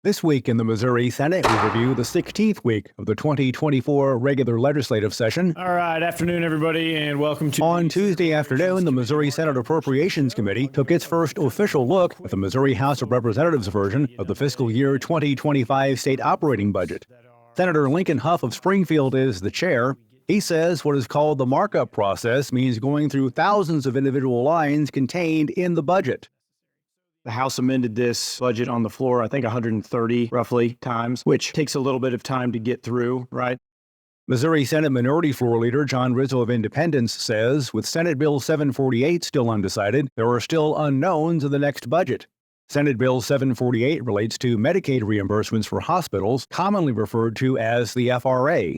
This week in the Missouri Senate, we review the 16th week of the 2024 regular legislative session. All right, afternoon, everybody, and welcome to... On Tuesday afternoon, the Missouri Senate Appropriations Committee took its first official look at the Missouri House of Representatives version of the fiscal year 2025 state operating budget. Senator Lincoln Hough of Springfield is the chair. He says what is called the markup process means going through thousands of individual lines contained in the budget. The House amended this budget on the floor, I think 130 roughly times, which takes a little bit of time to get through, right? Missouri Senate Minority Floor Leader John Rizzo of Independence says with Senate Bill 748 still undecided, there are still unknowns in the next budget. Senate Bill 748 relates to Medicaid reimbursements for hospitals, commonly referred to as the FRA.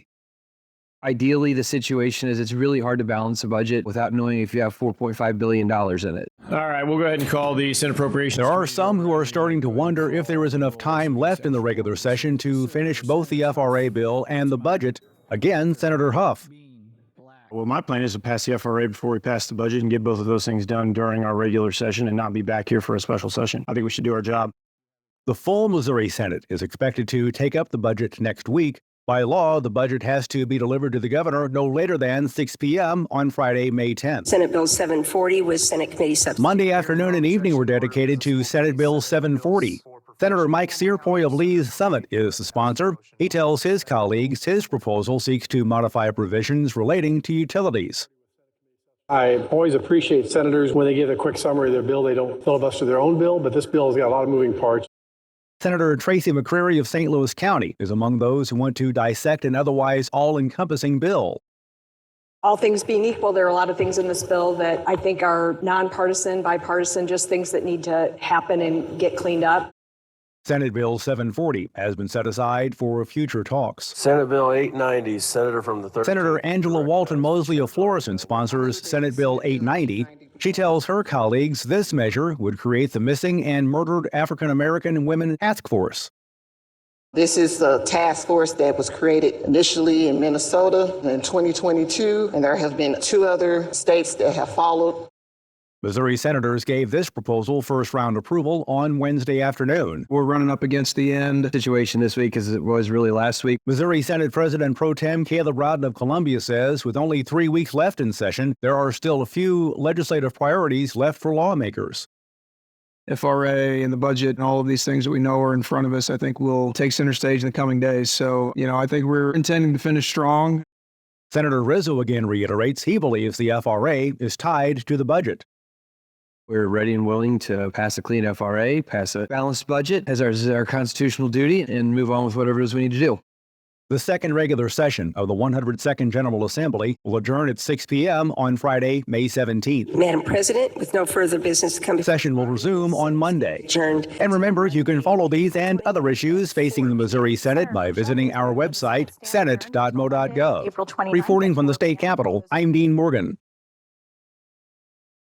Ideally, the situation is it's really hard to balance a budget without knowing if you have $4.5 billion in it. All right, we'll go ahead and call the Senate Appropriations. There are some who are starting to wonder if there is enough time left in the regular session to finish both the FRA bill and the budget. Again, Senator Hough. Well, my plan is to pass the FRA before we pass the budget and get both of those things done during our regular session and not be back here for a special session. I think we should do our job. The full Missouri Senate is expected to take up the budget next week. By law, the budget has to be delivered to the governor no later than 6 p.m. on Friday, May 10th. Senate Bill 740 was Senate Committee substitute. Monday afternoon and evening were dedicated to Senate Bill 740. Senator Mike Cierpiot of Lee's Summit is the sponsor. He tells his colleagues his proposal seeks to modify provisions relating to utilities. I always appreciate senators when they give a quick summary of their bill. They don't filibuster their own bill, but this bill has got a lot of moving parts. Senator Tracy McCreery of St. Louis County is among those who want to dissect an otherwise all-encompassing bill. All things being equal, there are a lot of things in this bill that I think are nonpartisan, bipartisan, just things that need to happen and get cleaned up. Senate Bill 740 has been set aside for future talks. Senate Bill 890, Senator from the 13th. Senator Angela Walton Mosley of Florissant sponsors Senate Bill 890. She tells her colleagues this measure would create the Missing and Murdered African American Women Task Force. This is the task force that was created initially in Minnesota in 2022, and there have been 2 other states that have followed. Missouri senators gave this proposal first-round approval on Wednesday afternoon. We're running up against the end situation this week as it was really last week. Missouri Senate President Pro Tem Caleb Rowden of Columbia says with only 3 weeks left in session, there are still a few legislative priorities left for lawmakers. FRA and the budget and all of these things that we know are in front of us, I think will take center stage in the coming days. So, I think we're intending to finish strong. Senator Rizzo again reiterates he believes the FRA is tied to the budget. We're ready and willing to pass a clean FRA, pass a balanced budget as our constitutional duty, and move on with whatever it is we need to do. The second regular session of the 102nd General Assembly will adjourn at 6 p.m. on Friday, May 17th. Madam President, with no further business to come. The session will resume on Monday. Adjourned. And remember, you can follow these and other issues facing the Missouri Senate by visiting our website, senate.mo.gov. April 29th. Reporting from the state capitol, I'm Dean Morgan.